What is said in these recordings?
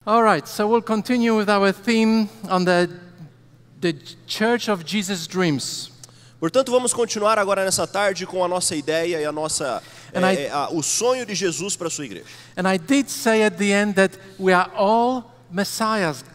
All right, so we'll continue with our theme on the Church of Jesus' Dreams. Portanto, vamos continuar agora nessa tarde com a nossa ideia e a nossa o sonho de Jesus para a sua igreja. And I did say at the end that we are all messiahs.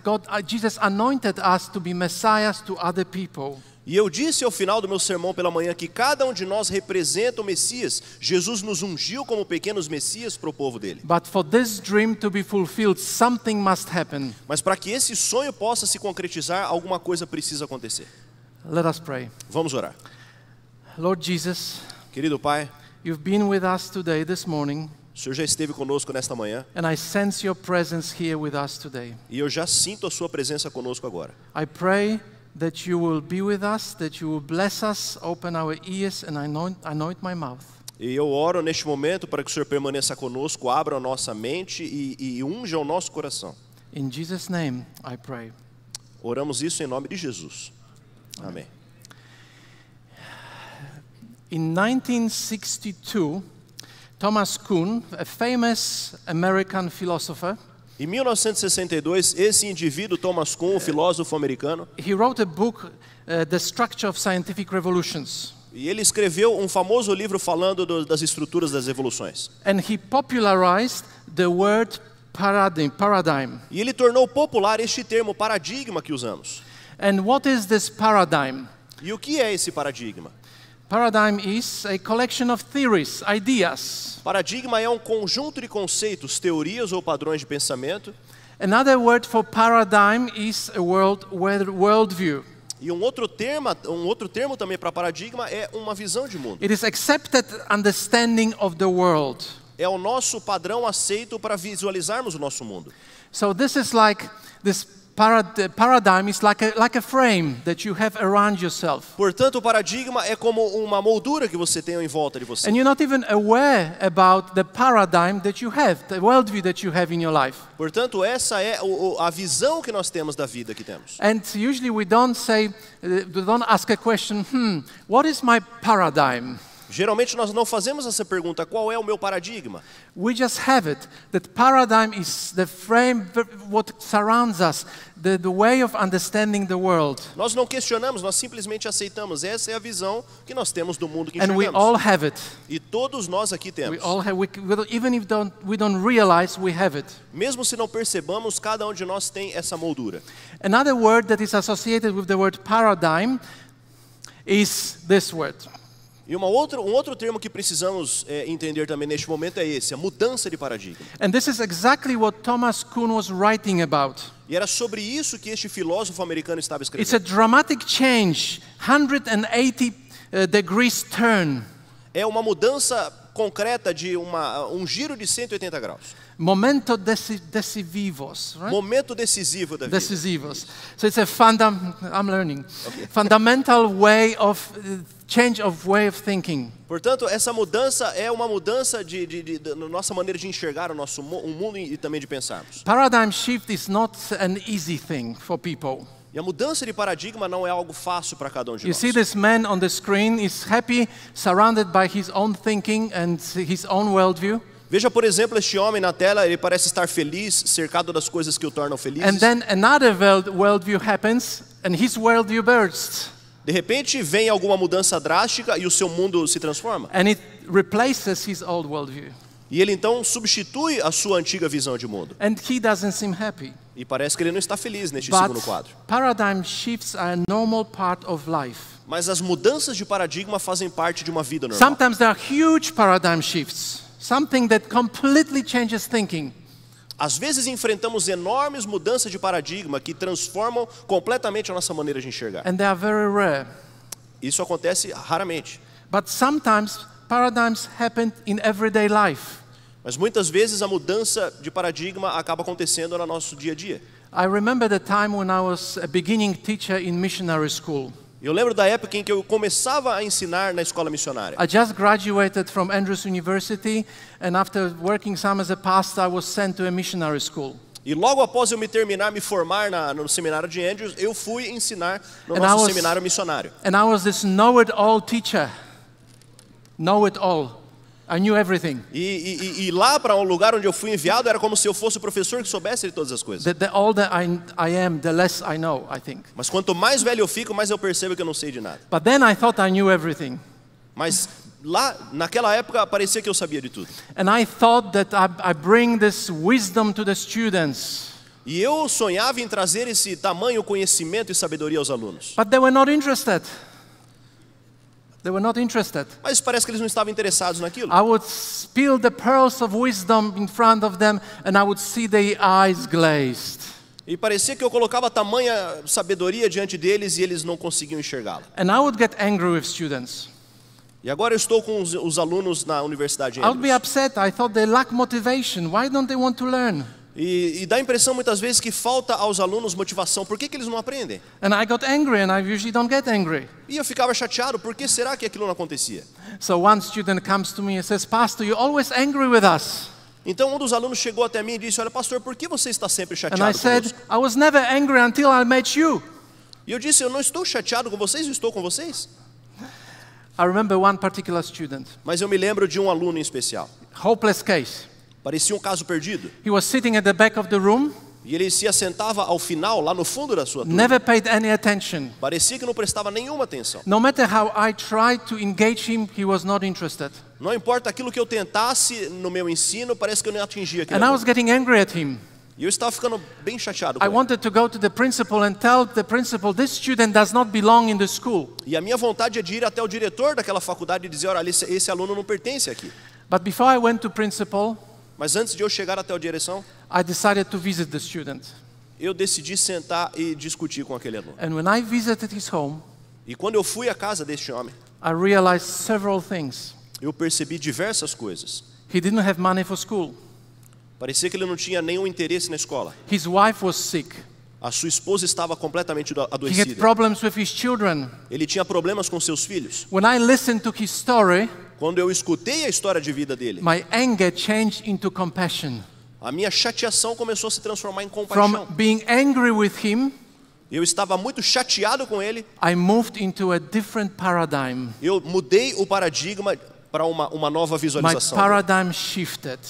Jesus anointed us to be messiahs to other people. E eu disse ao final do meu sermão pela manhã que cada um de nós representa o Messias. Jesus nos ungiu como pequenos messias para o povo dele. But for this dream to be fulfilled, something must happen. Mas para que esse sonho possa se concretizar, alguma coisa precisa acontecer. Let us pray. Vamos orar. Lord Jesus, Querido Pai, you've been with us today, this morning, o Senhor já esteve conosco nesta manhã. and I sense your presence here with us today. E eu já sinto a sua presença conosco agora. I pray that you will be with us, that you will bless us, open our ears, and anoint my mouth. E eu oro neste momento para que o Senhor permaneça conosco, abra a nossa mente e unja o nosso coração. In Jesus' name, I pray. Oramos isso em nome de Jesus. Amém. In 1962, Thomas Kuhn, a famous American philosopher, Em 1962, esse indivíduo, Thomas Kuhn, um filósofo americano, he wrote a book, The Structure of Scientific Revolutions. e ele escreveu um famoso livro falando das estruturas das evoluções. And he popularized the word paradigm. E ele tornou popular este termo paradigma que usamos. And what is this paradigm? E o que é esse paradigma? Paradigm is a collection of theories, ideas. Paradigma é um conjunto de conceitos, teorias ou padrões de pensamento. Another word for paradigm is a worldview. E um outro termo também para paradigma é uma visão de mundo. It is accepted understanding of the world. É o nosso padrão aceito para visualizarmos o nosso mundo. So this is like this paradigm is like a frame that you have around yourself. Portanto, o paradigma é como uma moldura que você tem em volta de você. And you're not even aware about the paradigm that you have, the worldview that you have in your life. Portanto, essa é a visão que nós temos da vida que temos. And usually we don't ask a question, what is my paradigm? Geralmente nós não fazemos essa pergunta, qual é o meu paradigma? We just have it. That paradigm is the frame, what surrounds us, the way of understanding the world. Nós não questionamos, nós simplesmente aceitamos. Essa é a visão que nós temos do mundo que And we enxergamos. all have it. E todos nós aqui temos. We all have, even if we don't realize we have it. Mesmo se não percebamos, cada um de nós tem essa moldura. Another word that is associated with the word paradigm is this word. E um outro termo que precisamos entender também neste momento é esse, a mudança de paradigma. And this is exactly what Thomas Kuhn was writing about. E era sobre isso que este filósofo americano estava It's a escrevendo. dramatic change, 180 degrees turn. É uma mudança concreta de um giro de 180 graus. Momento decisivos, right? Momento decisivo da vida. Decisivos. So it's a fundamental way of change of way of thinking. Portanto, essa mudança é uma mudança da nossa maneira de enxergar o nosso mundo e também de pensarmos. Paradigm shift is not an easy thing for people. E a mudança de paradigma não é algo fácil para cada um de You nós. see this man on the screen is happy, surrounded by his own thinking and his own worldview. Veja, por exemplo, este homem na tela, ele parece estar feliz, cercado das coisas que o tornam feliz. And then another worldview happens and his worldview bursts. De repente, vem alguma mudança drástica e o seu mundo se transforma. And it replaces his old worldview. E ele então substitui a sua antiga visão de mundo. And he doesn't seem happy. E parece que ele não está feliz neste But segundo quadro. paradigm shifts are a normal part of life. Mas as mudanças de paradigma fazem parte de uma vida normal. Sometimes there are huge paradigm shifts, something that completely changes thinking. Às vezes enfrentamos enormes mudanças de paradigma que transformam completamente a nossa maneira de enxergar. And they are very rare. Isso acontece raramente. But sometimes paradigms happen in everyday life. Mas muitas vezes a mudança de paradigma acaba acontecendo no nosso dia a dia. I remember the time when I was a beginning teacher in missionary school. Eu lembro da época em que eu começava a ensinar na escola missionária. I just graduated from Andrews University, and after working some as a pastor, I was sent to a missionary school. E logo após eu me formar no seminário de Andrews, eu fui ensinar no And nosso seminário missionário. And I was this know-it-all teacher. Know-it-all. I knew everything. E lá para um lugar onde eu fui enviado era como se eu fosse o professor que soubesse de todas as coisas. The older I am, the less I know, I think. Mas quanto mais velho eu fico, mais eu percebo que eu não sei de nada. But then I thought I knew everything. Mas lá, naquela época, parecia que eu sabia de tudo. And I thought that I bring this wisdom to the students. E eu sonhava em trazer esse tamanho conhecimento e sabedoria aos alunos. But they were not interested. They were not interested. Mas parece que eles não estavam interessados naquilo. I would spill the pearls of wisdom in front of them and I would see their eyes glazed. E parecia que eu colocava tamanha sabedoria diante deles e eles não conseguiam enxergá-la. And I would get angry with students. E agora eu estou com os alunos na universidade. I would be upset. I thought they lack motivation. Why don't they want to learn? E dá a impressão muitas vezes que falta aos alunos motivação. Por que eles não aprendem? And I got angry, and I usually don't get angry. E eu ficava chateado. Por que será que aquilo não acontecia? So one student comes to me and says, "Pastor, you're always angry with us." Então um dos alunos chegou até mim e disse: olha, pastor, por que você está sempre And I chateado said, conosco? "I was never angry until I met you." E eu disse: eu não estou chateado com vocês, eu estou com vocês. I remember one particular student, Mas eu me lembro de um aluno em especial. hopeless case. Parecia um caso perdido. He was sitting at the back of the room, E ele se assentava ao final, lá no fundo da sua turma. never paid any attention. Parecia que não prestava nenhuma atenção. No matter how I tried to engage him, he was not interested. Não importa aquilo que eu tentasse no meu ensino, parece que eu não atingia aquilo. And I was getting angry at him. E eu estava ficando bem chateado com I ele. wanted to go to the principal and tell the principal, this student does not belong in the school. E a minha vontade é de ir até o diretor daquela faculdade e dizer: olha, esse aluno não pertence aqui. But before I went to principal, Mas antes de eu chegar até a direção, I decided to visit the student. eu decidi sentar e discutir com aquele aluno. And when I visited his home, E quando eu fui à casa deste homem, I realized several things. eu percebi diversas coisas. He didn't have money for school. Parecia que ele não tinha nenhum interesse na escola. His wife was sick. A sua esposa estava completamente He had adoecida. problems with his children. Ele tinha problemas com seus filhos. When I listened to his story, Quando eu escutei a história de vida dele, my anger changed into compassion. a minha chateação começou a se transformar em From compaixão. being angry with him, Eu estava muito chateado com ele. I moved into a different paradigm. Eu mudei o paradigma para uma nova My visualização. paradigm shifted.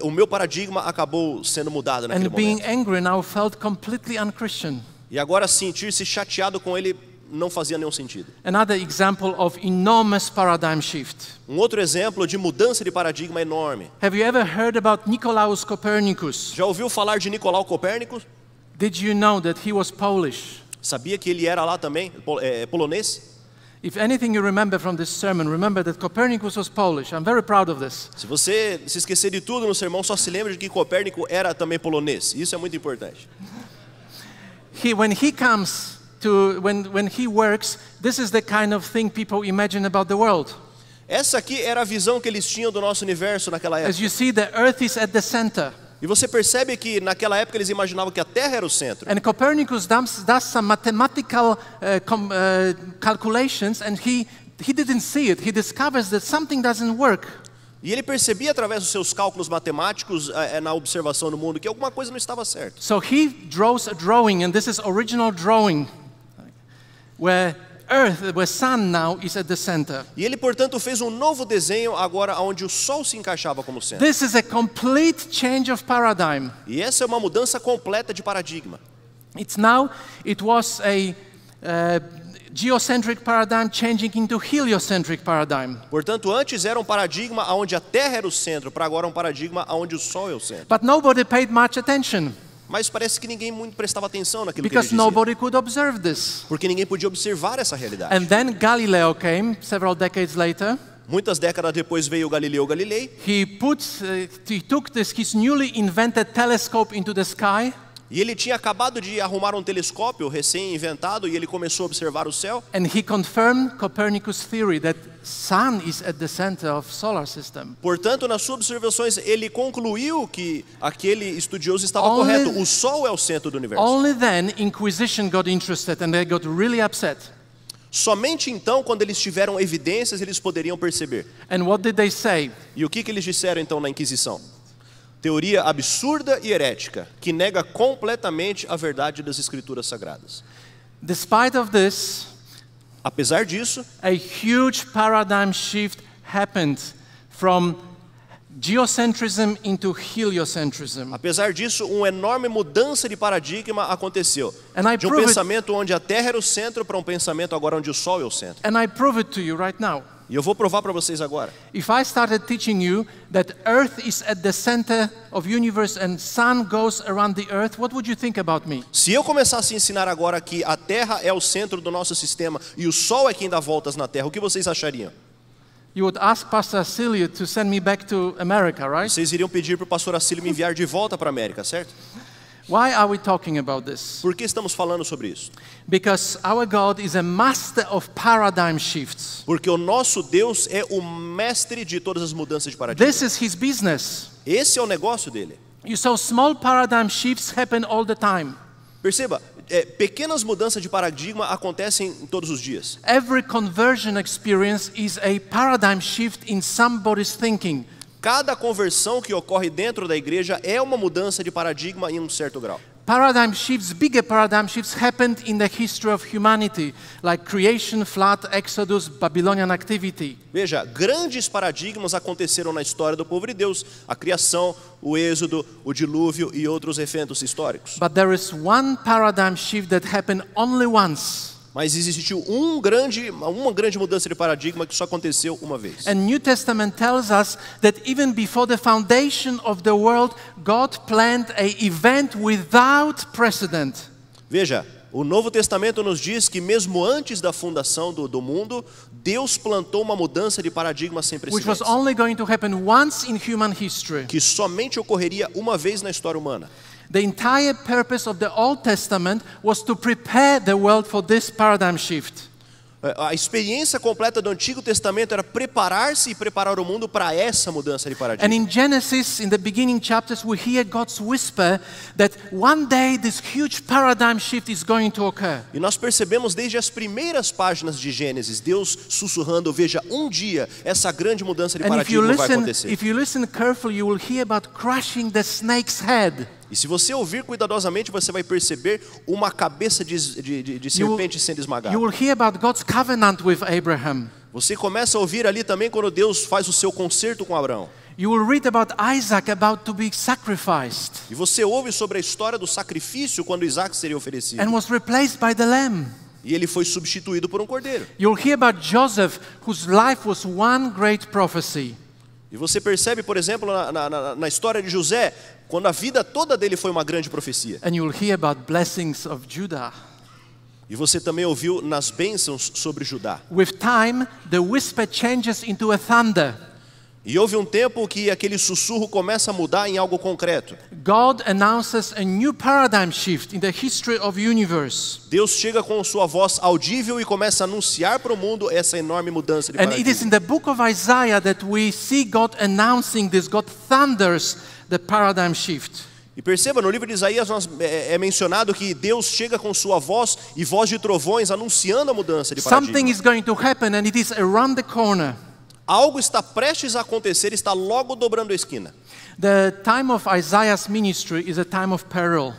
O meu paradigma acabou sendo mudado naquele And being momento. angry now felt completely unchristian. E agora sentir-se chateado com ele não fazia nenhum sentido. Another example of enormous paradigm shift. Um outro exemplo de mudança de paradigma enorme. Have you ever heard about Nicolaus Copernicus? Já ouviu falar de Nicolau Copérnico? Did you know that he was Polish? Sabia que ele era lá também, polonês? If anything you remember from this sermon, remember that Copernicus was Polish. I'm very proud of this. Se você se esquecer de tudo no sermão, só se lembra de que Copérnico era também polonês. Isso é muito importante. When he comes to, when he works, this is the kind of thing people imagine about the world. Essa aqui era a visão que eles tinham do nosso universo naquela As época. you see, the Earth is at the center. E você percebe que naquela época eles imaginavam que a Terra era o centro. And Copernicus does some mathematical calculations, and he didn't see it. He discovers that something doesn't work. E ele percebia através dos seus cálculos matemáticos, na observação do mundo, que alguma coisa não estava certa. So he draws a drawing, and this is original drawing, where sun now is at the center. E ele, portanto, fez um novo desenho agora onde o Sol se encaixava como centro. This is a complete change of paradigm. E essa é uma mudança completa de paradigma. It was a geocentric paradigm changing into heliocentric paradigm. Portanto, antes era um paradigma onde a Terra era o centro, para agora um paradigma onde o Sol é o centro. But nobody paid much attention Mas parece que ninguém muito prestava atenção naquilo que ele because dizia. nobody could observe this. Porque ninguém podia observar essa realidade. And then Galileo came several decades later. Muitas décadas depois veio Galileu Galilei. He took his newly invented telescope into the sky. E ele tinha acabado de arrumar um telescópio recém-inventado e ele começou a observar o céu. And he confirmed Copernicus' theory that sun is at the center of solar system. Portanto, nas suas observações, ele concluiu que aquele estudioso estava Only- correto. O Sol é o centro do universo. Only then Inquisition got interested and they got really upset. Somente então, quando eles tiveram evidências, eles poderiam perceber. And what did they say? E o que eles disseram então na Inquisição? Teoria absurda e herética, que nega completamente a verdade das Escrituras Sagradas. Despite of this, Apesar disso, a huge paradigm shift happened from geocentrism into heliocentrism. Apesar disso, uma enorme mudança de paradigma aconteceu. And I De um prove it- pensamento onde a Terra era o centro para um pensamento agora onde o Sol é o centro. And I prove it to you right now. E eu vou provar para vocês agora. If I started teaching you that Earth is at the center of universe and sun goes around the Earth, what would you think about me? Se eu começasse a ensinar agora que a Terra é o centro do nosso sistema e o Sol é quem dá voltas na Terra, o que vocês achariam? You would ask Pastor Acilio to send me back to America, right? Vocês iriam pedir para o pastor Acílio me enviar de volta para a América, certo? Why are we talking about this? Por que estamos falando sobre isso? Because our God is a master of paradigm shifts. Porque o nosso Deus é o mestre de todas as mudanças de paradigma. This is his business. Esse é o negócio dele. You saw small paradigm shifts happen all the time. Perceba, pequenas mudanças de paradigma acontecem todos os dias. Every conversion experience is a paradigm shift in somebody's thinking. Cada conversão que ocorre dentro da igreja é uma mudança de paradigma em um certo grau. Paradigm shifts, bigger paradigm shifts happened in the history of humanity, like creation, flood, Exodus, Babylonian activity. Veja, grandes paradigmas aconteceram na história do povo de Deus. A criação, o êxodo, o dilúvio e outros eventos históricos. But there is one paradigm shift that happened only once. Mas existiu uma grande mudança de paradigma que só aconteceu uma vez. And New Testament tells us that even before the foundation of the world, God planned an event without precedent. Veja, o Novo Testamento nos diz que mesmo antes da fundação do mundo, Deus plantou uma mudança de paradigma sem Which was precedentes, only going to happen once in human history. que somente ocorreria uma vez na história humana. The entire purpose of the Old Testament was to prepare the world for this paradigm shift. A experiência completa do Antigo Testamento era preparar-se e preparar o mundo para essa mudança de And paradigma. in Genesis, in the beginning chapters, we hear God's whisper that one day this huge paradigm shift is going to occur. E nós percebemos desde as primeiras páginas de Gênesis, Deus sussurrando, veja, um dia essa grande mudança de And paradigma vai acontecer. if you listen carefully, you will hear about crushing the snake's head. E se você ouvir cuidadosamente, você vai perceber uma cabeça de serpente sendo esmagada. You will hear about God's covenant with Abraham. Você começa a ouvir ali também quando Deus faz o seu concerto com Abraão. You will read about Isaac about to be sacrificed E você ouve sobre a história do sacrifício quando Isaac seria oferecido. and was replaced by the lamb. E ele foi substituído por um cordeiro. You'll hear about Joseph, whose life was one great prophecy. E você percebe, por exemplo, na história de José, quando a vida toda dele foi uma grande profecia. And you'll hear about blessings of Judah. E você também ouviu nas bênçãos sobre Judá. With time, the whisper changes into a thunder. E houve um tempo que aquele sussurro começa a mudar em algo concreto. God announces a new paradigm shift in the history of the universe. Deus chega com sua voz audível e começa a anunciar para o mundo essa enorme mudança de And it is in paradigma. the book of Isaiah that we see God announcing this. God thunders the paradigm shift. E perceba, no livro de Isaías é mencionado que Deus chega com sua voz e voz de trovões anunciando a mudança de Something paradigma. is going to happen and it is around the corner. Algo está prestes a acontecer, está logo dobrando a esquina. The time of Isaiah's ministry is a time of peril.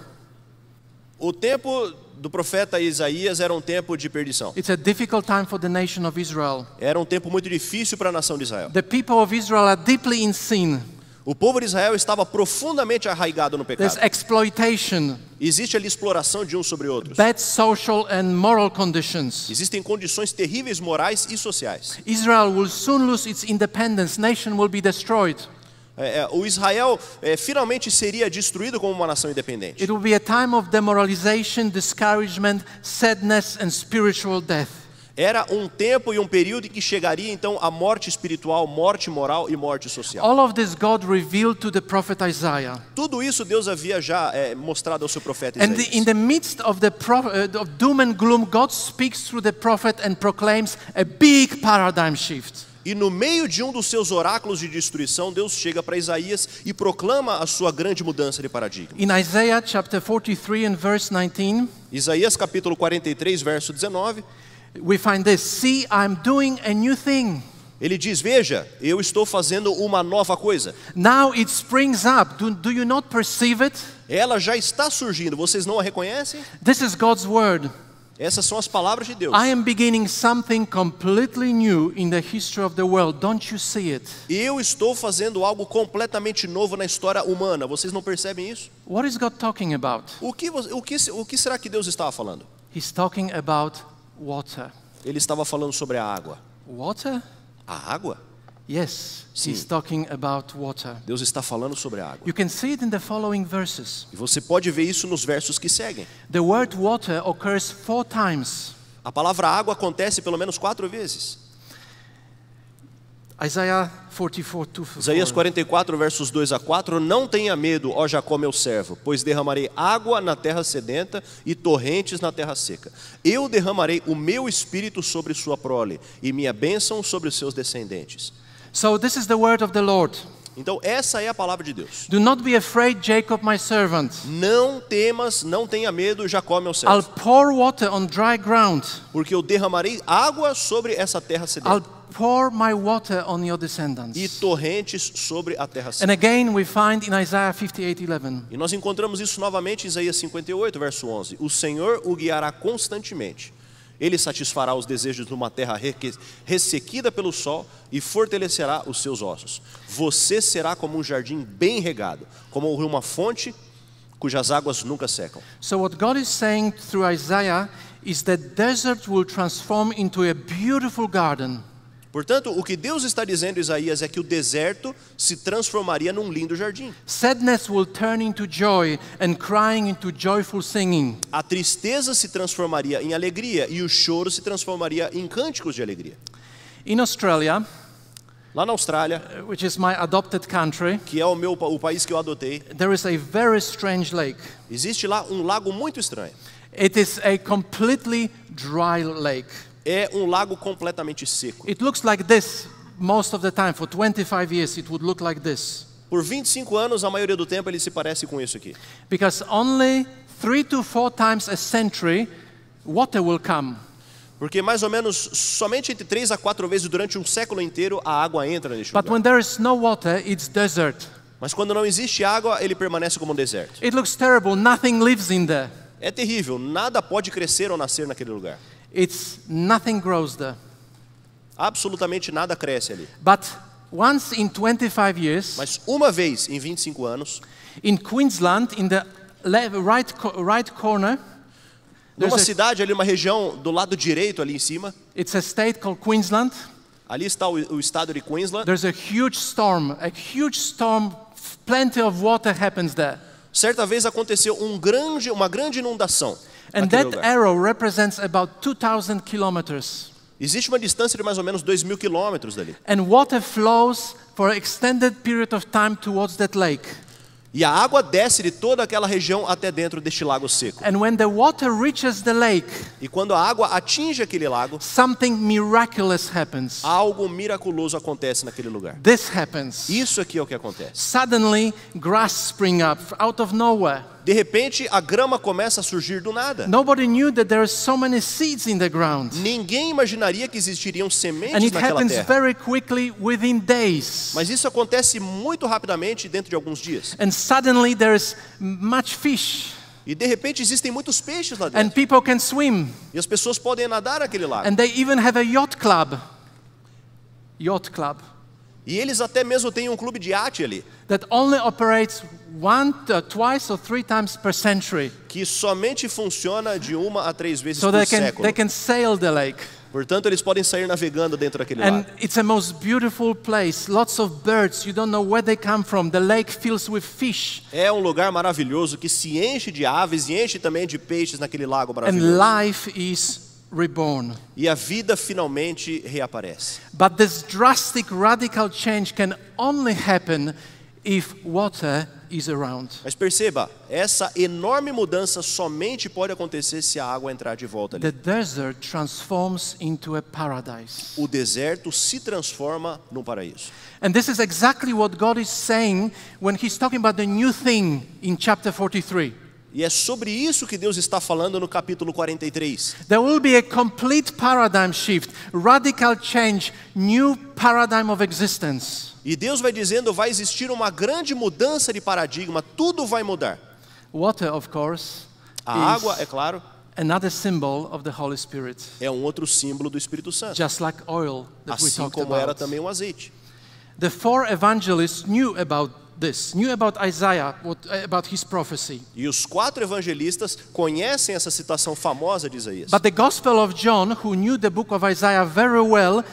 O tempo do profeta Isaías era um tempo de perdição. It's a difficult time for the nation of Israel. Era um tempo muito difícil para a nação de Israel. The people of Israel are deeply in sin. O povo de Israel estava profundamente arraigado no There's pecado. exploitation, Existe ali exploração de uns sobre outros. bad social and moral conditions. Existem condições terríveis morais e sociais. Israel will soon lose its independence. Nation will be destroyed. O Israel finalmente seria destruído como uma nação independente. It will be a time of demoralization, discouragement, sadness, and spiritual death. Era um tempo e um período em que chegaria então a morte espiritual, morte moral e morte social. All of this God revealed to the prophet Isaiah. Tudo isso Deus havia já mostrado ao seu profeta And Isaías. in the midst of of doom and gloom, God speaks through the prophet and proclaims a big paradigm shift. E no meio de um dos seus oráculos de destruição, Deus chega para Isaías e proclama a sua grande mudança de paradigma. In Isaiah chapter 43 and verse 19, Isaías capítulo 43, verso 19, we find this: "See, I'm doing a new thing. ele diz, veja, eu estou fazendo uma nova coisa. Now it springs up. Do you not perceive it?" Ela já está surgindo, vocês não a reconhecem? This is God's word. Essas são as palavras de Deus. I am beginning something completely new in the history of the world. Don't you see it? Eu estou fazendo algo completamente novo na história humana. Vocês não percebem isso? What is God talking about? O que será que Deus estava falando? He's talking about water. Ele estava falando sobre a água. Water? A água? Yes, Sim. he's talking about water. Deus está falando sobre a água. You can see it in the following verses. E você pode ver isso nos versos que seguem. The word water occurs 4 times. A palavra água acontece pelo menos 4 vezes. Isaiah 44, 2. Isaías 44, versos 2 a 4. Não tenha medo, ó Jacó meu servo, pois derramarei água na terra sedenta e torrentes na terra seca. Eu derramarei o meu espírito sobre sua prole e minha bênção sobre os seus descendentes. So this is the word of the Lord. Então essa é a palavra de Deus. Do not be afraid, Jacob, my servant. Não temas, não tenha medo, Jacó meu I'll servo, pour water on dry ground. porque eu derramarei água sobre essa terra I'll sedenta pour my water on your e descendants. torrentes sobre a terra And seca. again we find in Isaiah 58:11. E nós encontramos isso novamente em Isaías 58, verso 11. O Senhor o guiará constantemente. Ele satisfará os desejos numa terra ressequida pelo sol e fortalecerá os seus ossos. Você será como um jardim bem regado, como uma fonte cujas águas nunca secam. So what God is saying through Isaiah is that desert will transform into a beautiful garden. Portanto, o que Deus está dizendo em Isaías é que o deserto se transformaria num lindo jardim. Sadness will turn into joy and crying into joyful singing. A tristeza se transformaria em alegria e o choro se transformaria em cânticos de alegria. In Australia, Lá na Austrália, which is my adopted country, que é o país que eu adotei, there is a very strange lake. existe lá um lago muito estranho. It is a completely dry lake. É um lago completamente seco. It looks like this most of the time. For 25 years it would look like this. Por 25 anos, a maioria do tempo, ele se parece com isso aqui. Because only 3 to 4 times a century water will come. Porque mais ou menos, somente entre 3 a 4 vezes durante um século inteiro, a água entra neste But lugar. when there is no water, it's desert. Mas quando não existe água, ele permanece como um deserto. It looks terrible. Nothing lives in there. É terrível, nada pode crescer ou nascer naquele lugar. Nothing grows there. Absolutamente nada cresce ali. But once in 25 years, Mas uma vez em 25 anos, in Queensland, in the right corner, numa there's a, cidade ali, uma região do lado direito ali em cima, it's a state called Queensland. ali está o estado de Queensland. There's a huge storm. Plenty of water happens there. Certa vez aconteceu uma grande inundação And naquele that lugar. arrow represents about 2,000 kilometers. Existe uma distância de mais ou menos 2.000 quilômetros dali. And water flows for an extended period of time towards that lake. E a água desce de toda aquela região até dentro deste lago seco. And when the water reaches the lake, E quando a água atinge aquele lago, something miraculous happens. algo miraculoso acontece naquele lugar. This happens. Isso aqui é o que acontece. Suddenly, grass spring up out of nowhere. De repente, a grama começa a surgir do nada. Nobody knew that there are so many seeds in the ground. Ninguém imaginaria que existiriam And sementes it naquela happens terra. very quickly within days. Mas isso acontece muito rapidamente dentro de alguns dias. And suddenly there is much fish. E de repente existem muitos peixes lá And dentro. people can swim. E as pessoas podem nadar naquele lago. And they even have a yacht club. Yacht club. E eles até mesmo têm um clube de iate ali, That only operates twice or 3 times per century. que somente funciona de 1 a 3 vezes So por they século. can sail the lake. Portanto, eles podem sair navegando dentro daquele And lago. it's a most beautiful place. Lots of birds. You don't know where they come from. The lake fills with fish. É um lugar maravilhoso que se enche de aves e enche também de peixes naquele lago And maravilhoso. life is reborn. E a vida finalmente reaparece. But this drastic, radical change can only happen if water is around. Mas perceba, essa enorme mudança somente pode acontecer se a água entrar de volta ali. The desert transforms into a paradise. O deserto se transforma num paraíso. And this is exactly what God is saying when He's talking about the new thing in chapter 43. E é sobre isso que Deus está falando no capítulo 43. There will be a complete paradigm shift, radical change, new paradigm of existence. E Deus vai dizendo, vai existir uma grande mudança de paradigma, tudo vai mudar. Water, of course, A água, é claro, another symbol of the Holy Spirit, É um outro símbolo do Espírito Santo. just like oil that we Assim talked como era about. também o azeite. The four evangelists knew about this, knew about Isaiah, about his prophecy. E os 4 evangelistas conhecem essa citação famosa de Isaías. But the Gospel of John, who knew the book of Isaiah very well,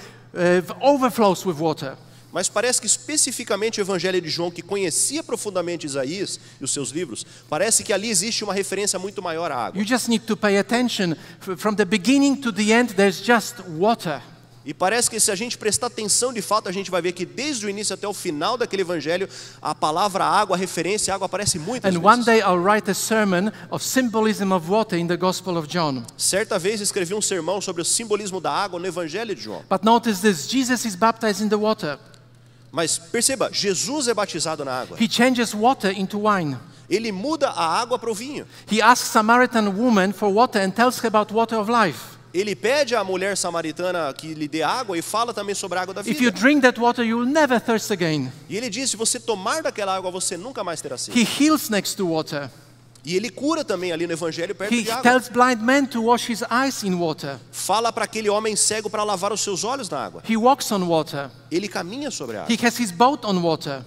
overflows with water. Mas parece que especificamente o Evangelho de João, que conhecia profundamente Isaías e os seus livros, parece que ali existe uma referência muito maior à água. You just need to pay attention. From the beginning to the end, there's just water. E parece que se a gente prestar atenção de fato, a gente vai ver que desde o início até o final daquele evangelho, a palavra água, a referência à água aparece muitas And one vezes. day I'll write a sermon of symbolism of water in the Gospel of John. Certa vez escrevi um sermão sobre o simbolismo da água no Evangelho de João. But notice this, Jesus is baptized in the water. Mas perceba, Jesus é batizado na água. He changes water into wine. Ele muda a água para o vinho. He asks a Samaritan woman for water and tells her about water of life. Ele pede à mulher samaritana que lhe dê água e fala também sobre a água da If you vida. drink that water, you will never thirst again. E ele diz, se você tomar daquela água, você nunca mais terá sede. He heals next to water. E ele cura também ali no Evangelho perto He de água. tells blind men to wash his eyes in water. Fala para aquele homem cego para lavar os seus olhos na água. He walks on water. Ele caminha sobre a água. He has his boat on water.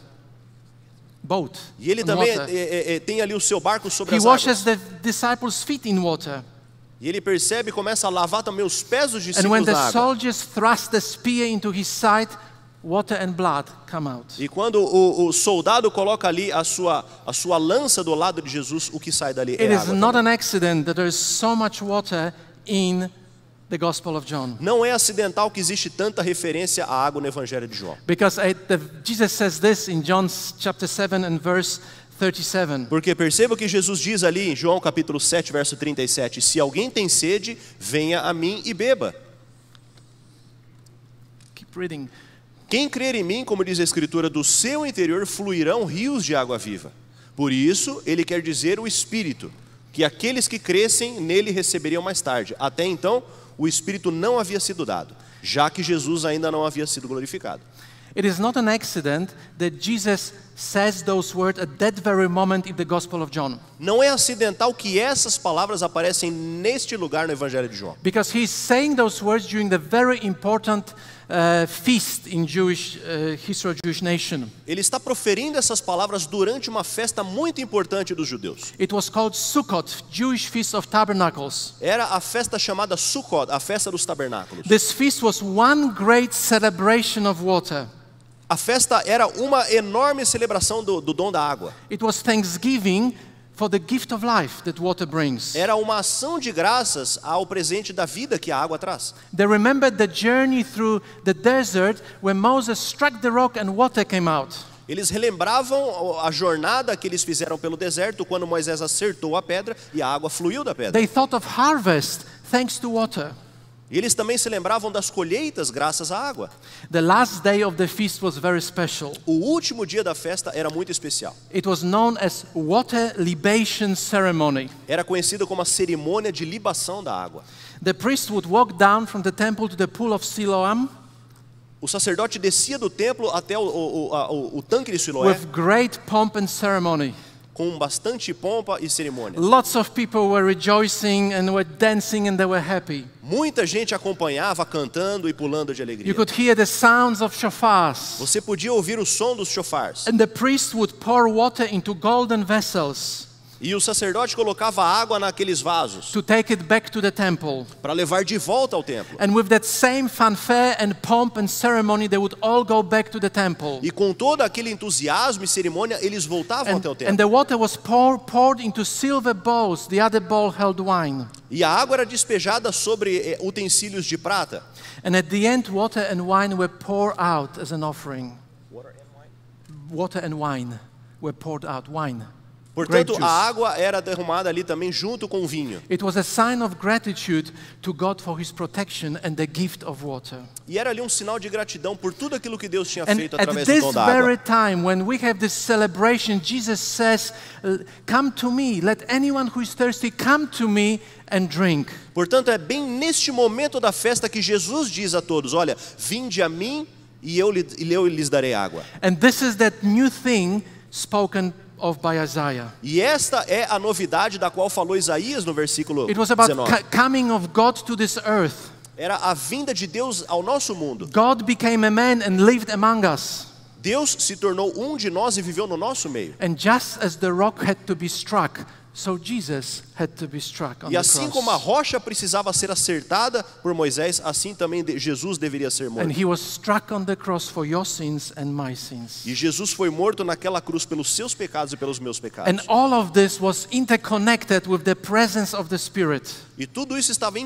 Boat. E ele on também water. tem ali o seu barco sobre He as washes águas. the disciples' feet in water. E ele percebe e começa a lavar também os pés dos And when discípulos the na água. soldiers thrust the spear into his side, water and blood come out. E quando o soldado coloca ali a sua lança do lado de Jesus, o que sai dali It é is água not também. an accident that there is so much water in the Gospel of John. Não é acidental que existe tanta referência à água no Evangelho de João. Because Jesus says this in John chapter 7 and verse 37. Porque perceba o que Jesus diz ali em João capítulo 7, verso 37. Se alguém tem sede, venha a mim e beba. Keep reading. Quem crer em mim, como diz a Escritura, do seu interior fluirão rios de água viva. Por isso, ele quer dizer o Espírito, que aqueles que crescem nele receberiam mais tarde. Até então, o Espírito não havia sido dado, já que Jesus ainda não havia sido glorificado. It is not an accident that Jesus says those words at that very moment in the Gospel of John. Não é acidental que essas palavras aparecem neste lugar no Evangelho de João. Because he's saying those words during the very important feast in Jewish history of Jewish nation. Ele está proferindo essas palavras durante uma festa muito importante dos judeus. It was called Sukkot, Jewish Feast of Tabernacles. Era a festa chamada Sukkot, a festa dos tabernáculos. This feast was one great celebration of water. A festa era uma enorme celebração do dom da água. It was thanksgiving for the gift of life that water brings. Era uma ação de graças ao presente da vida que a água traz. They remembered the journey through the desert when Moses struck the rock and water came out. Eles relembravam a jornada que eles fizeram pelo deserto quando Moisés acertou a pedra e a água fluiu da pedra. They thought of harvest thanks to water. E eles também se lembravam das colheitas graças à água. The last day of the feast was very special. O último dia da festa era muito especial. It was known as water libation ceremony. Era conhecida como a cerimônia de libação da água. The priest would walk down from the temple to the pool of Siloam O sacerdote descia do templo até o tanque de Siloé with great pomp and ceremony. com bastante pompa e cerimônia. Lots of people were rejoicing and were dancing and they were happy. Muita gente acompanhava cantando e pulando de alegria. You could hear the sounds of shofars. Você podia ouvir o som dos chofars. And the priest would pour water into golden vessels E o sacerdote colocava água naqueles vasos to take it back to the temple. para levar de volta ao templo. And with that same fanfare and pomp and ceremony, they would all go back to the temple. E com todo aquele entusiasmo e cerimônia, eles voltavam até o And templo. the water was poured into silver bowls. The other bowl held wine. E a água era despejada sobre utensílios de prata. And at the end, water and wine were poured out as an offering. Water and wine were poured out. Wine. Portanto, Grape a juice. água era derramada ali também junto com o vinho. It was a sign of gratitude to God for His protection and the gift of water. E era ali um sinal de gratidão por tudo aquilo que Deus tinha And feito at através do this dom da água. very time, when we have this celebration, Jesus says, "Come to me. Let anyone who is thirsty come to me and drink." Portanto, é bem neste momento da festa que Jesus diz a todos: olha, vinde a mim e eu lhes darei água. And this is that new thing spoken of by Isaiah. E esta é a novidade da qual falou Isaías no versículo It was about 19. coming of God to this earth. Era a vinda de Deus ao nosso mundo. God became a man and lived among us. Deus se tornou um de nós e viveu no nosso meio. And just as the rock had to be struck, so Jesus had to be struck on E the assim como a cross. rocha precisava ser acertada por Moisés, assim também Jesus deveria ser And morto. he was struck on the cross for your sins and my sins. E Jesus foi morto naquela cruz pelos seus pecados e pelos meus And pecados. all of this was interconnected with the presence of the Spirit, E tudo isso estava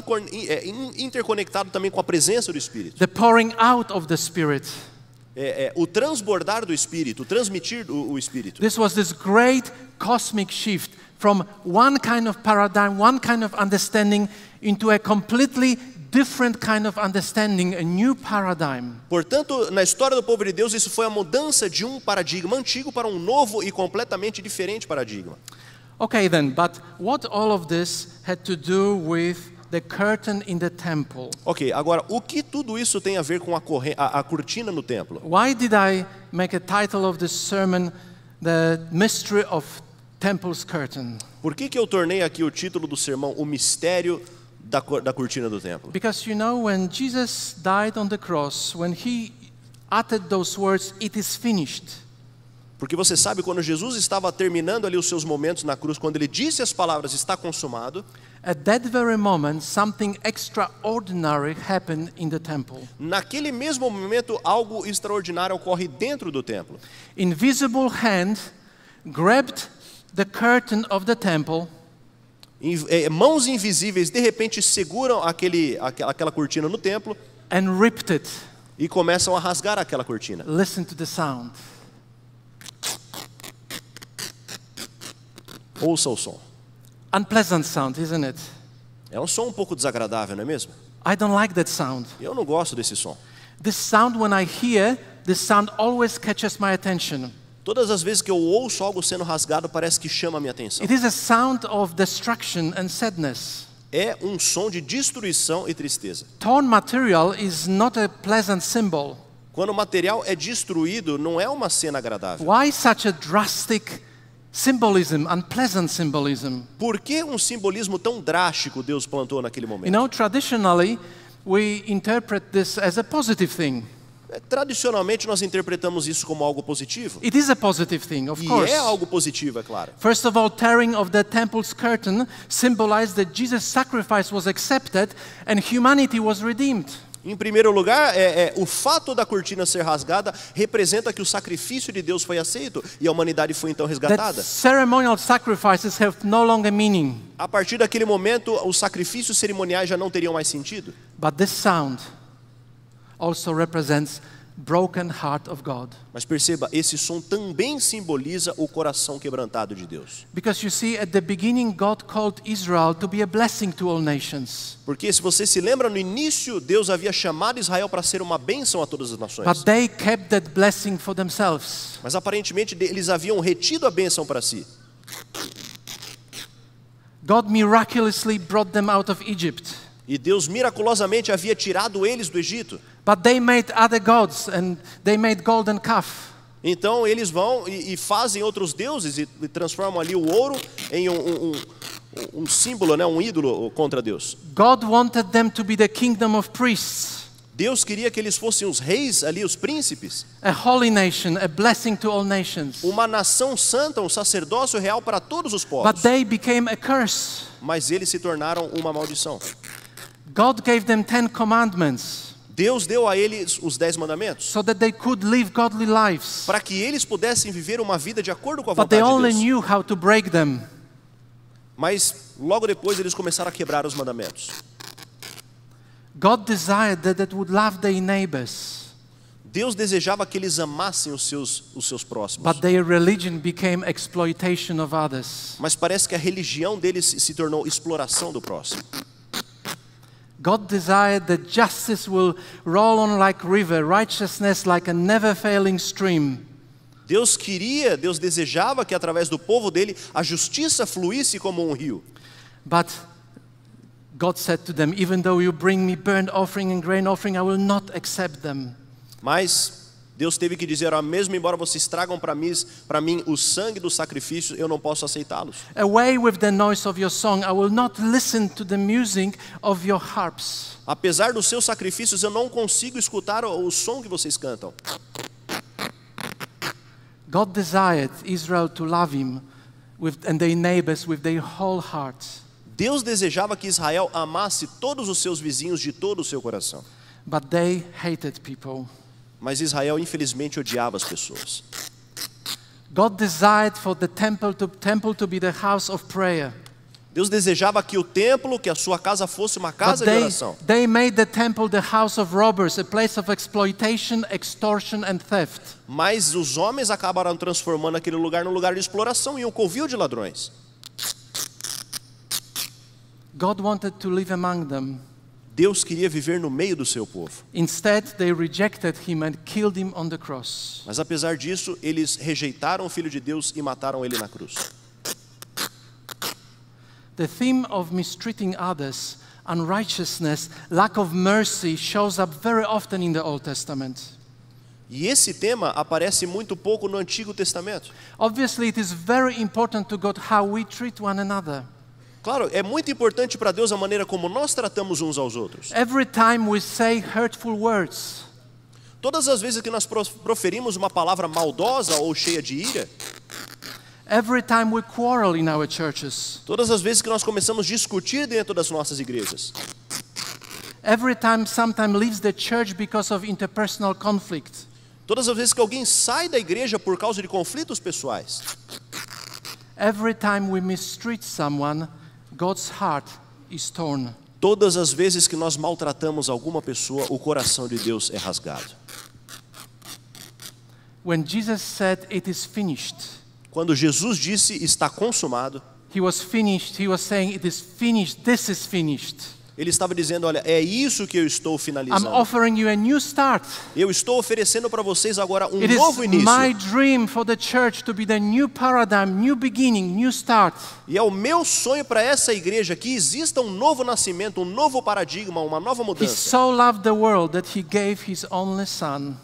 interconectado também com a presença do Espírito. the pouring out of the Spirit. O transbordar do Espírito, o transmitir o Espírito. This was this great cosmic shift from one kind of paradigm, one kind of understanding, into a completely different kind of understanding, a new paradigm. Portanto, na história do povo de Deus, isso foi a mudança de um paradigma antigo para um novo e completamente diferente paradigma. Okay then, but what all of this had to do with the curtain in the temple? Ok, agora, o que tudo isso tem a ver com a cortina no templo? Why did I make a title of this sermon, The Mystery of Temple's Curtain? Por que eu tornei aqui o título do sermão O Mistério da Cortina do Templo? Because you know, when Jesus died on the cross, when he uttered those words, "It is finished," Porque você sabe, quando Jesus estava terminando ali os seus momentos na cruz, quando ele disse as palavras, está consumado, at that very moment, something extraordinary happened in the temple. naquele mesmo momento algo extraordinário ocorre dentro do templo. Invisible hand grabbed the curtain of the temple Mãos invisíveis de repente seguram aquela cortina no templo and ripped it. e começam a rasgar aquela cortina. Listen to the sound. Ouça o som. Unpleasant sound, isn't it? É um som um pouco desagradável, não é mesmo? I don't like that sound. Eu não gosto desse som. This sound, when I hear, this sound always catches my attention. Todas as vezes que eu ouço algo sendo rasgado, parece que chama a minha atenção. It is a sound of destruction and sadness. É um som de destruição e tristeza. Torn material is not a pleasant symbol. Quando o material é destruído, não é uma cena agradável. Why such a drastic symbolism, unpleasant symbolism? Por que um simbolismo tão drástico Deus plantou naquele You momento? know, traditionally, we interpret this as a positive thing. Tradicionalmente, nós interpretamos isso como algo positivo. It is a positive thing, of E course. é algo positivo, é claro. First of all, tearing of the temple's curtain symbolized that Jesus' sacrifice was accepted and humanity was redeemed. Em primeiro lugar, o fato da cortina ser rasgada representa que o sacrifício de Deus foi aceito e a humanidade foi então That resgatada. ceremonial sacrifices have no longer meaning. A partir daquele momento, os sacrifícios cerimoniais já não teriam mais sentido. But this sound also represents broken heart of God. Mas perceba, esse som também simboliza o coração quebrantado de Deus. Because you see, at the beginning, God called Israel to be a blessing to all nations. Porque se você se lembra, no início, Deus havia chamado Israel para ser uma bênção a todas as nações. But they kept that blessing for themselves. Mas aparentemente eles haviam retido a bênção para si. God miraculously brought them out of Egypt. E Deus miraculosamente havia tirado eles do Egito. But they made other gods and they made golden calf. Então eles vão e fazem outros deuses e transformam ali o ouro em um símbolo, né, um ídolo contra Deus. God wanted them to be the kingdom of priests, Deus queria que eles fossem os reis ali, os príncipes, a holy nation, a blessing to all nations. uma nação santa, um sacerdócio real para todos os But povos. they became a curse. Mas eles se tornaram uma maldição. God gave them 10 commandments Deus deu a eles os 10 mandamentos so that they could live godly lives. para que eles pudessem viver uma vida de acordo com a But they vontade only de Deus. knew how to break them. Mas logo depois eles começaram a quebrar os mandamentos. God desired that they would love their neighbors. Deus desejava que eles amassem os seus próximos. But their religion became exploitation of others. Mas parece que a religião deles se tornou exploração do próximo. God desired that justice will roll on like river, righteousness like a never failing stream. Deus desejava que através do povo dele a justiça fluísse como um rio. But God said to them, even though you bring me burnt offering and grain offering, I will not accept them. Mas Deus teve que dizer, mesmo embora vocês tragam para mim o sangue do sacrifício, eu não posso aceitá-los. Away with the noise of your song. I will not listen to the music of your harps. Apesar dos seus sacrifícios, eu não consigo escutar o som que vocês cantam. God desired Israel to love him and their neighbors with their whole heart. Deus desejava que Israel amasse todos os seus vizinhos de todo o seu coração. But they hated people. Mas Israel, infelizmente, odiava as pessoas. God desired for the temple to be the house of prayer. Deus desejava que o templo, que a sua casa fosse uma But casa de oração. they made the temple the house of robbers, a place of exploitation, extortion and theft. Mas os homens acabaram transformando aquele lugar num lugar de exploração e um covil de ladrões. God wanted to live among them. Deus queria viver no meio do seu povo. Instead, they rejected him and killed him on the cross. Mas apesar disso, eles rejeitaram o Filho de Deus e mataram ele na cruz. The theme of mistreating others, unrighteousness, lack of mercy shows up very often in the Old Testament. E esse tema aparece muito pouco no Antigo Testamento. Obviously, it is very important to God how we treat one another. Claro, é muito importante para Deus a maneira como nós tratamos uns aos outros. Every time we say hurtful words, Todas as vezes que nós proferimos uma palavra maldosa ou cheia de ira, every time we quarrel in our churches, todas as vezes que nós começamos a discutir dentro das nossas igrejas, every time sometime leaves the church because of interpersonal conflict, todas as vezes que alguém sai da igreja por causa de conflitos pessoais, every time we mistreat someone, God's heart is torn. todas as vezes que nós maltratamos alguma pessoa, o coração de Deus é rasgado. When Jesus said it is finished, Quando Jesus disse está consumado, he was finished, he was saying it is finished, this is finished. ele estava dizendo, olha, é isso que eu estou I'm finalizando. offering you a new start. Eu estou oferecendo para vocês agora um It is novo início. my dream for the church to be the new paradigm, new beginning, new start. E é o meu sonho para essa igreja que exista um novo nascimento, um novo paradigma, uma nova He mudança. so loved the world that he gave his only son,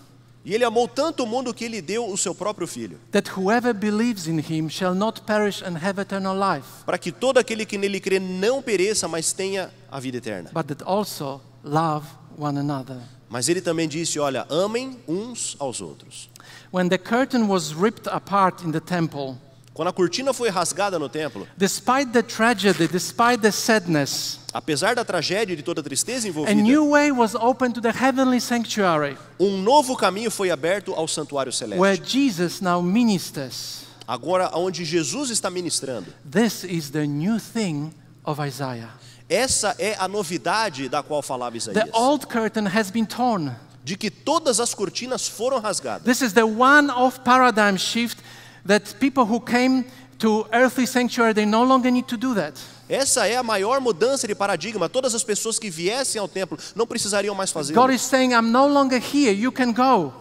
E ele amou tanto o mundo que ele deu o seu próprio filho, that whoever believes in him shall not perish and have eternal life, para que todo aquele que nele crê não pereça, mas tenha a vida eterna. but that also love one another. Mas ele também disse, olha, amem uns aos outros. When the curtain was ripped apart in the temple, Quando a cortina foi rasgada no templo, despite the tragedy, despite the sadness, apesar da tragédia e de toda a tristeza a envolvida, new way was opened to the heavenly sanctuary, um novo caminho foi aberto ao santuário where celeste. Jesus now ministers. Agora, onde Jesus está ministrando. This is the new thing of Isaiah. Essa é a novidade da qual falava Isaías. The old curtain has been torn. De que todas as cortinas foram rasgadas. This is the one-off paradigm shift that people who came to earthly sanctuary, they no longer need to do that. Essa é a maior mudança de paradigma. Todas as pessoas que viessem ao templo não precisariam mais fazer. God is saying, I'm no longer here, you can go.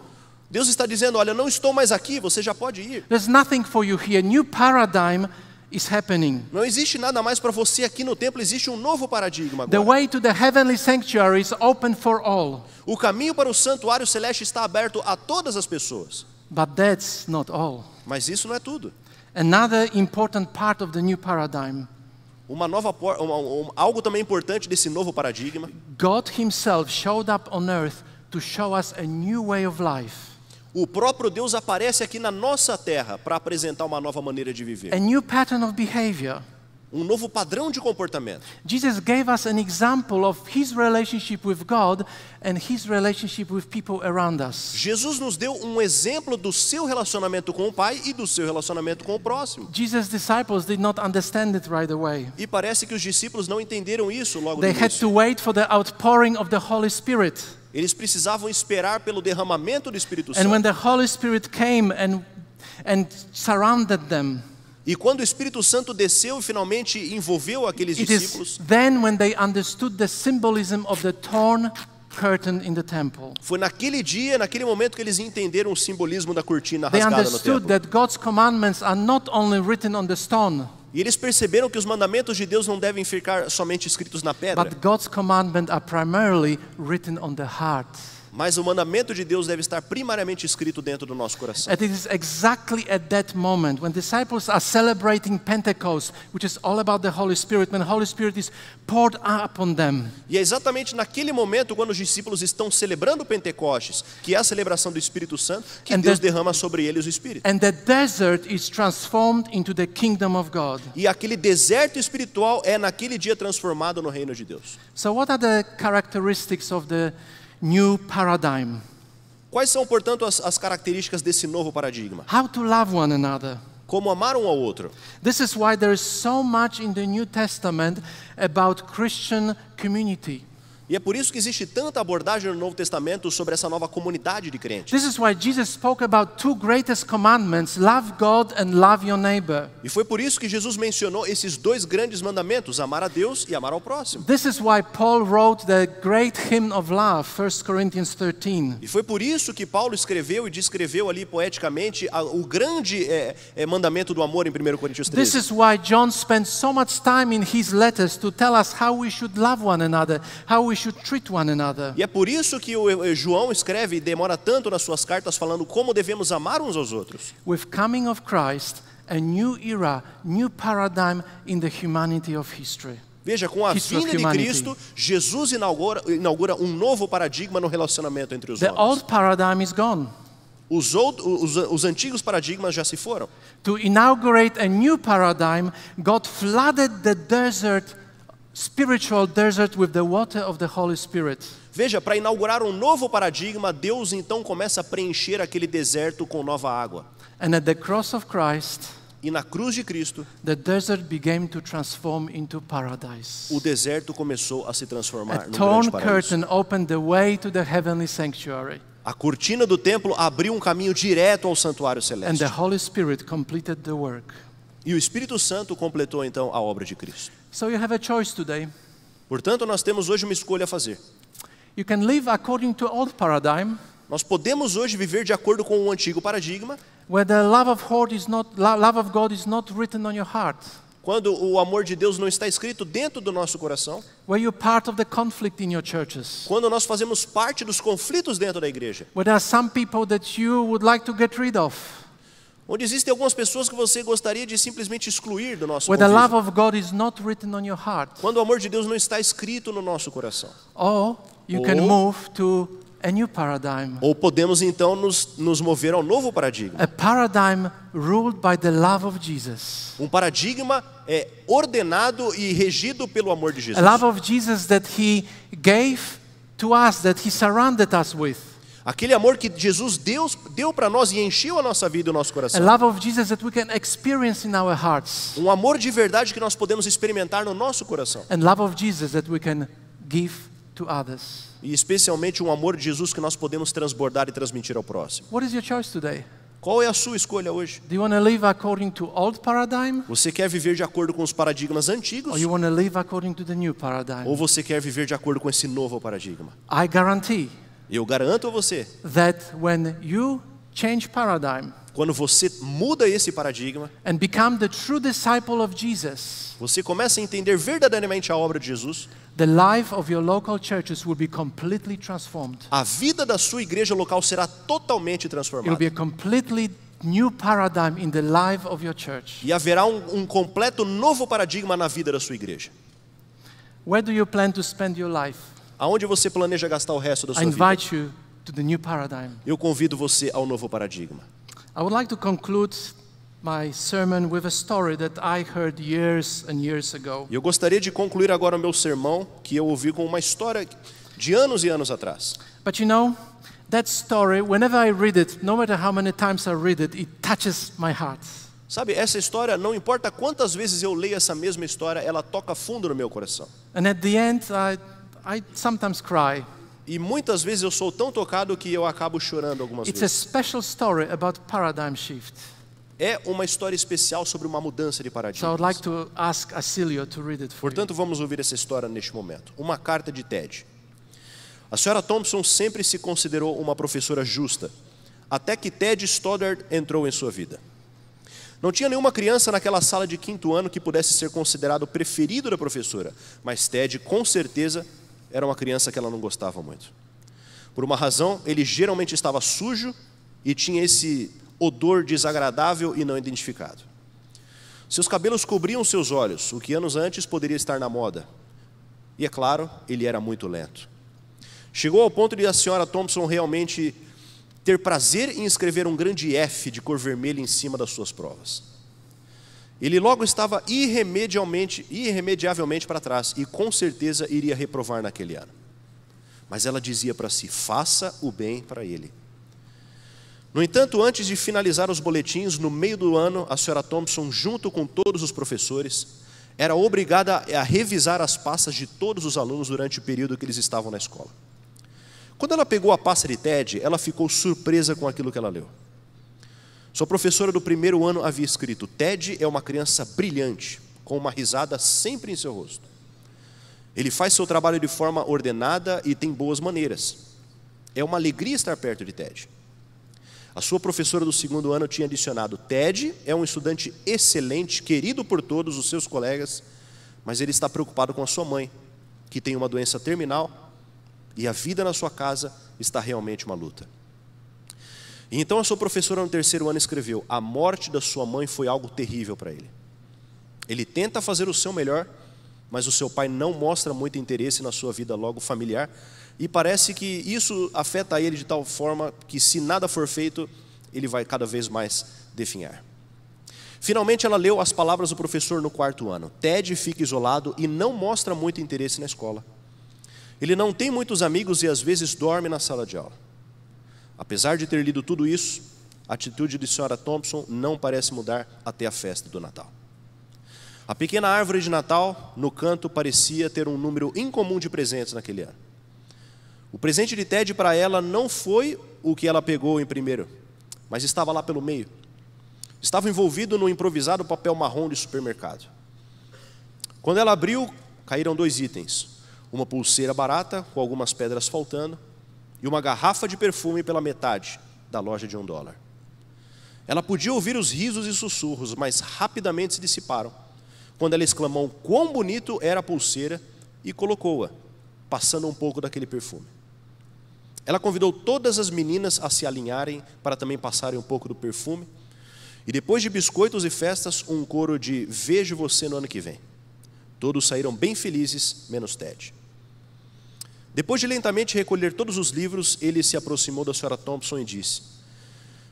Deus está dizendo, olha, não estou mais aqui, você já pode ir. There's nothing for you here. New paradigm is happening. Não existe nada mais para você aqui no templo, existe um novo paradigma The agora. way to the heavenly sanctuary is open for all. O caminho para o santuário celeste está aberto a todas as pessoas. But that's not all. Mas isso não é tudo. Another important part of the new paradigm, Algo também importante desse novo paradigma. God himself showed up on earth to show us a new way of life. O próprio Deus aparece aqui na nossa terra para apresentar uma nova maneira de viver. A new pattern of behavior. Um novo padrão de comportamento. Jesus gave us an example of his relationship with God and his relationship with people around us. Jesus nos deu um exemplo do seu relacionamento com o Pai e do seu relacionamento com o próximo. Jesus' disciples did not understand it right away. E parece que os discípulos não entenderam isso logo no They had início. to wait for the outpouring of the Holy Spirit. Eles precisavam esperar pelo derramamento do Espírito And when Santo. the Holy Spirit came and surrounded them, E quando o Espírito Santo desceu e finalmente envolveu aqueles it is discípulos, then when they understood the symbolism of the torn curtain in the temple. foi naquele dia, naquele momento que eles entenderam o simbolismo da cortina They rasgada no understood templo. that God's commandments are not only written on the stone, E eles perceberam que os mandamentos de Deus não devem ficar somente escritos na pedra, but God's commandments are primarily written on the heart. Mas o mandamento de Deus deve estar primariamente escrito dentro do nosso coração. And it is exactly at that moment when disciples are celebrating Pentecost, which is all about the Holy Spirit, when the Holy Spirit is poured upon them. E é exatamente naquele momento, quando os discípulos estão celebrando Pentecostes, que é a celebração do Espírito Santo, que And Deus the- derrama sobre eles o Espírito. And the desert is transformed into the kingdom of God. E aquele deserto espiritual é naquele dia transformado no reino de Deus. So what are the characteristics of the new paradigm? Quais são, portanto, as características desse novo paradigma? How to love one another. Como amar um ao outro. This is why there is so much in the New Testament about Christian community. E é por isso que existe tanta abordagem no Novo Testamento sobre essa nova comunidade de crentes. This is why Jesus spoke about two greatest commandments, love God and love your neighbor. E foi por isso que Jesus mencionou esses dois grandes mandamentos, amar a Deus e amar ao próximo. This is why Paul wrote the great hymn of love, 1 Corinthians 13. E foi por isso que Paulo escreveu e descreveu ali poeticamente o grande mandamento do amor em 1 Coríntios This 13. is why John spends so much time in his letters to tell us how we should love one another, how we should treat one another. E é por isso que o João escreve e demora tanto nas suas cartas falando como devemos amar uns aos outros. With coming of Christ, a new era, new paradigm in the humanity of history. Veja, com a History of vinda de humanity. Cristo, Jesus inaugura um novo paradigma no relacionamento entre os The homens. old paradigm is gone. Os antigos paradigmas já se foram. To inaugurate a new paradigm, God flooded the desert, spiritual desert, with the water of the Holy Spirit. Veja, para inaugurar um novo paradigma, Deus então começa a preencher aquele deserto com nova água. And at the cross of Christ, E na cruz de Cristo, the desert began to transform into paradise. o deserto começou a se transformar A num torn grande paraíso. curtain opened the way to the heavenly sanctuary, A cortina do templo abriu um caminho direto ao santuário and celeste. the Holy Spirit completed the work. E o Espírito Santo completou então a obra de Cristo. So you have a choice today. Portanto, nós temos hoje uma escolha a fazer. You can live according to old paradigm, Nós podemos hoje viver de acordo com o antigo paradigma, where the love of God is not written on your heart, quando o amor de Deus não está escrito dentro do nosso coração, where you're part of the conflict in your churches, quando nós fazemos parte dos conflitos dentro da igreja, where there are some people that you would like to get rid of, onde existem algumas pessoas que você gostaria de simplesmente excluir do nosso where the love convívio, of God is not written on your heart. quando o amor de Deus não está escrito no nosso coração. Or you can move to a new paradigm, Ou podemos então nos mover ao novo paradigma. a paradigm ruled by the love of Jesus. Um paradigma ordenado e regido pelo amor de Jesus. A love of Jesus that He gave to us, that He surrounded us with. Aquele amor que Jesus deu para nós e encheu a nossa vida e o nosso A coração. love of Jesus that we can experience in our hearts. Um amor de verdade que nós podemos experimentar no nosso coração. And love of Jesus that we can give to others. E especialmente um amor de Jesus que nós podemos transbordar e transmitir ao próximo. What is your choice today? Qual é a sua escolha hoje? Do you want to live according to old paradigm, Você quer viver de acordo com os paradigmas antigos? or you want to live according to the new paradigm? Ou você quer viver de acordo com esse novo paradigma? I guarantee Eu garanto a você, that when you change paradigm quando você muda esse paradigma, and become the true disciple of Jesus, você começa a entender verdadeiramente a obra de Jesus, the life of your local churches will be completely transformed. a vida da sua igreja local será totalmente It will transformada. be a completely new paradigm in the life of your church. E haverá um completo novo paradigma na vida da sua igreja. Where do you plan to spend your life? Aonde você planeja gastar o resto da I sua vida? invite you to the new paradigm. Eu convido você ao novo paradigma. I would like to conclude my sermon with a story that I heard years and years ago. E eu gostaria de concluir agora o meu sermão, que eu ouvi com uma história de anos e anos atrás. But you know, that story, whenever I read it, no matter how many times I read it, it touches my heart. Sabe, essa história, não importa quantas vezes eu leio essa mesma história, ela toca fundo no meu coração. And at the end, I sometimes cry. E muitas vezes eu sou tão tocado que eu acabo chorando algumas It's a vezes. special story about paradigm shift. É uma história especial sobre uma mudança de So I would paradigma. like to ask Acilio to read it for you. Portanto, vamos ouvir essa história neste momento. Uma carta de Ted. A senhora Thompson sempre se considerou uma professora justa, até que Ted Stoddard entrou em sua vida. Não tinha nenhuma criança naquela sala de 5º ano que pudesse ser considerado o preferido da professora, mas Ted, com certeza, era uma criança que ela não gostava muito. Por uma razão, ele geralmente estava sujo e tinha esse odor desagradável e não identificado. Seus cabelos cobriam seus olhos, o que anos antes poderia estar na moda. E é claro, ele era muito lento. Chegou ao ponto de a senhora Thompson realmente ter prazer em escrever um grande F de cor vermelha em cima das suas provas. Ele logo estava irremediavelmente para trás e com certeza iria reprovar naquele ano. Mas ela dizia para si: faça o bem para ele. No entanto, antes de finalizar os boletins, no meio do ano, a senhora Thompson, junto com todos os professores, era obrigada a revisar as pastas de todos os alunos durante o período que eles estavam na escola. Quando ela pegou a pasta de Ted, ela ficou surpresa com aquilo que ela leu. Sua professora do primeiro ano havia escrito: Ted é uma criança brilhante, com uma risada sempre em seu rosto. Ele faz seu trabalho de forma ordenada e tem boas maneiras. É uma alegria estar perto de Ted. A sua professora do segundo ano tinha adicionado: Ted é um estudante excelente, querido por todos os seus colegas, mas ele está preocupado com a sua mãe, que tem uma doença terminal, e a vida na sua casa está realmente uma luta. E então a sua professora no terceiro ano escreveu: a morte da sua mãe foi algo terrível para ele. Ele tenta fazer o seu melhor, mas o seu pai não mostra muito interesse na sua vida logo familiar, e parece que isso afeta ele de tal forma que, se nada for feito, ele vai cada vez mais definhar. Finalmente ela leu as palavras do professor no quarto ano: Ted fica isolado e não mostra muito interesse na escola. Ele não tem muitos amigos e às vezes dorme na sala de aula. Apesar de ter lido tudo isso, a atitude de senhora Thompson não parece mudar até a festa do Natal. A pequena árvore de Natal, no canto, parecia ter um número incomum de presentes naquele ano. O presente de Ted para ela não foi o que ela pegou em primeiro, mas estava lá pelo meio. Estava envolvido no improvisado papel marrom de supermercado. Quando ela abriu, caíram 2 itens: uma pulseira barata com algumas pedras faltando e uma garrafa de perfume pela metade da loja de $1. Ela podia ouvir os risos e sussurros, mas rapidamente se dissiparam quando ela exclamou quão bonito era a pulseira e colocou-a, passando um pouco daquele perfume. Ela convidou todas as meninas a se alinharem para também passarem um pouco do perfume, e depois de biscoitos e festas, um coro de vejo você no ano que vem. Todos saíram bem felizes, menos Ted. Depois de lentamente recolher todos os livros, ele se aproximou da senhora Thompson e disse: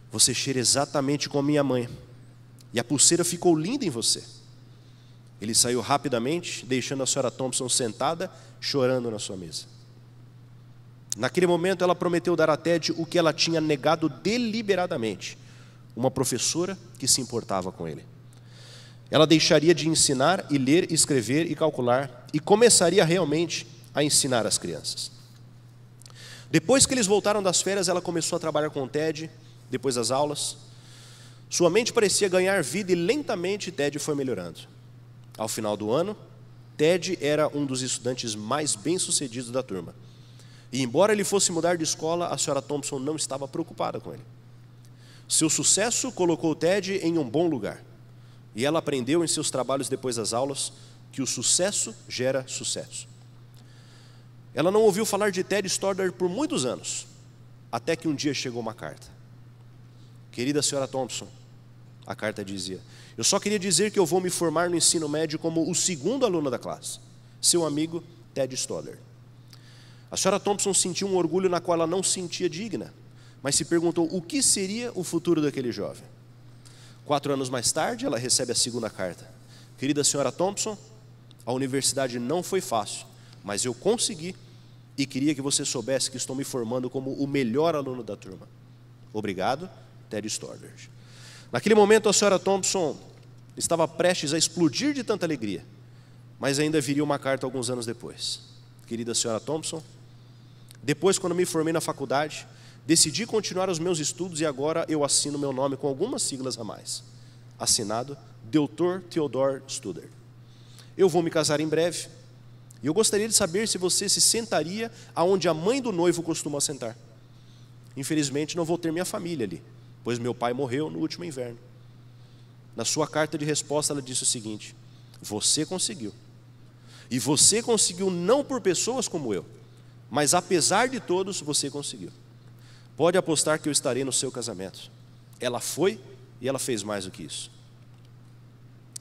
você cheira exatamente como minha mãe, e a pulseira ficou linda em você. Ele saiu rapidamente, deixando a senhora Thompson sentada, chorando na sua mesa. Naquele momento ela prometeu dar a Ted o que ela tinha negado deliberadamente: uma professora que se importava com ele. Ela deixaria de ensinar e ler, escrever e calcular e começaria realmente a ensinar as crianças. Depois que eles voltaram das férias, ela começou a trabalhar com o Ted, depois das aulas. Sua mente parecia ganhar vida e lentamente Ted foi melhorando. Ao final do ano, Ted era um dos estudantes mais bem-sucedidos da turma. E embora ele fosse mudar de escola, a senhora Thompson não estava preocupada com ele. Seu sucesso colocou Ted em um bom lugar. E ela aprendeu em seus trabalhos depois das aulas que o sucesso gera sucesso. Ela não ouviu falar de Ted Stoddard por muitos anos, até que um dia chegou uma carta. Querida senhora Thompson, a carta dizia: eu só queria dizer que eu vou me formar no ensino médio como o 2º aluno da classe. Seu amigo, Ted Stoddard. A senhora Thompson sentiu um orgulho na qual ela não se sentia digna, mas se perguntou o que seria o futuro daquele jovem. 4 anos mais tarde, ela recebe a 2ª carta. Querida senhora Thompson, a universidade não foi fácil, mas eu consegui e queria que você soubesse que estou me formando como o melhor aluno da turma. Obrigado, Ted Stoddard. Naquele momento, a senhora Thompson estava prestes a explodir de tanta alegria, mas ainda viria uma carta alguns anos depois. Querida senhora Thompson, depois, quando me formei na faculdade, decidi continuar os meus estudos e agora eu assino meu nome com algumas siglas a mais. Assinado, Dr. Theodore Stoddard. Eu vou me casar em breve e eu gostaria de saber se você se sentaria aonde a mãe do noivo costuma sentar. Infelizmente, não vou ter minha família ali, pois meu pai morreu no último inverno. Na sua carta de resposta, ela disse o seguinte: você conseguiu. E você conseguiu não por pessoas como eu, Mas apesar de todos, você conseguiu. Pode apostar que eu estarei no seu casamento. Ela foi e ela fez mais do que isso.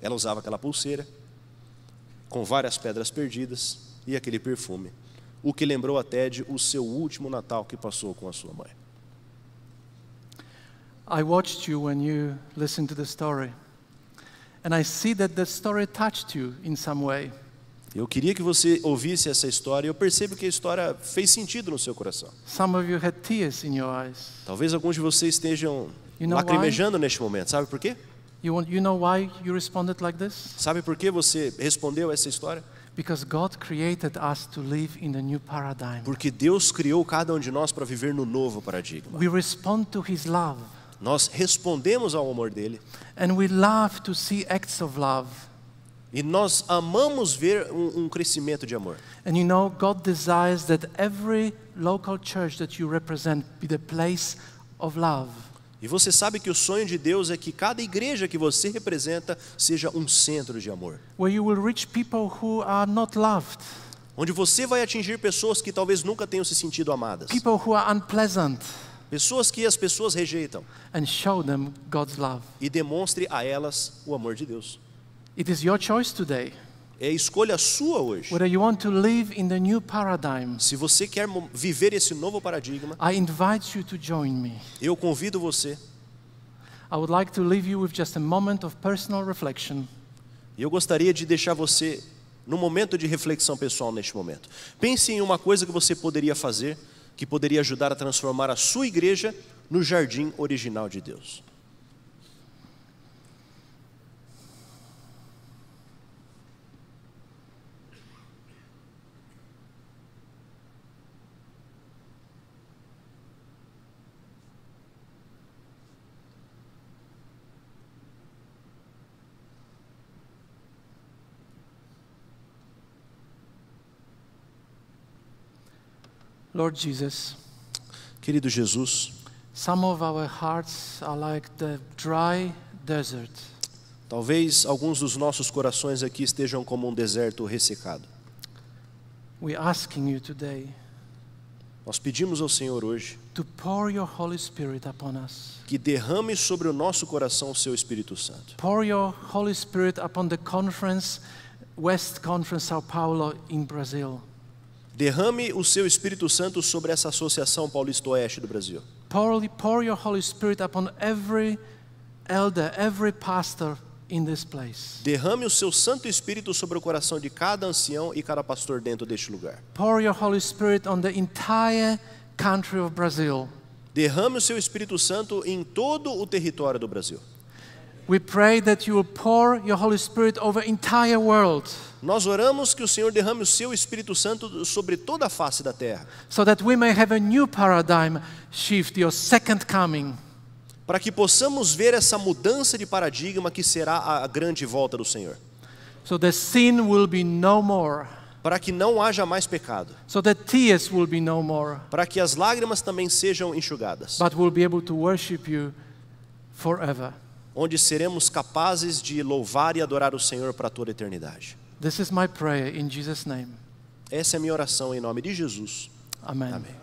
Ela usava aquela pulseira com várias pedras perdidas e aquele perfume, o que lembrou a Ted o seu último Natal que passou com a sua mãe. I watched you when you listened to the story, and I see that the story touched you in some way. Eu queria que você ouvisse essa história e eu percebo que a história fez sentido no seu coração. Some of you had tears in your eyes. Talvez alguns de vocês estejam You know lacrimejando neste momento. Sabe por quê? You know why you responded like this? Sabe por que você respondeu essa história? Because God created us to live in the new paradigm. Porque Deus criou cada um de nós para viver no novo paradigma. We respond to His love, Nós respondemos ao amor dele and we love to see acts of love. e nós amamos ver um crescimento de amor. And you know, God desires that every local church that you represent be the place of love. E você sabe que o sonho de Deus é que cada igreja que você representa seja um centro de amor. Where you will reach people who are not loved, Onde você vai atingir pessoas que talvez nunca tenham se sentido amadas. people who are unpleasant, Pessoas que as pessoas rejeitam. and show them God's love. E demonstre a elas o amor de Deus. It is your choice today, É escolha sua hoje. whether you want to live in the new paradigm. Se você quer viver esse novo paradigma, I invite you to join me. eu convido você. I would like to leave you with just a moment of personal reflection. E eu gostaria de deixar você num momento de reflexão pessoal neste momento. Pense em uma coisa que você poderia fazer, que poderia ajudar a transformar a sua igreja no jardim original de Deus. Lord Jesus, Querido Jesus, some of our hearts are like the dry desert. talvez alguns dos nossos corações aqui estejam como um deserto ressecado. We're asking you today Nós pedimos ao Senhor hoje to pour your Holy Spirit upon us. que derrame sobre o nosso coração o seu Espírito Santo. Pour your Holy Spirit upon the conference, West Conference São Paulo in Brazil. Derrame o seu Espírito Santo sobre essa associação Paulista-Oeste do Brasil. Pour your Holy Spirit upon every elder, every pastor in this place. Derrame o seu Santo Espírito sobre o coração de cada ancião e cada pastor dentro deste lugar. Pour your Holy Spirit on the entire country of Brazil. Derrame o seu Espírito Santo em todo o território do Brasil. We pray that you will pour your Holy Spirit over entire world, Nós oramos que o Senhor derrame o seu Espírito Santo sobre toda a face da terra, so that we may have a new paradigm shift, your second coming. para que possamos ver essa mudança de paradigma que será a grande volta do Senhor. So the sin will be no more. Para que não haja mais pecado, So the tears will be no more. para que as lágrimas também sejam enxugadas, But we'll be able to worship you forever. onde seremos capazes de louvar e adorar o Senhor para toda a eternidade. This is my prayer in Jesus' name. Essa é a minha oração em nome de Jesus. Amen. Amém.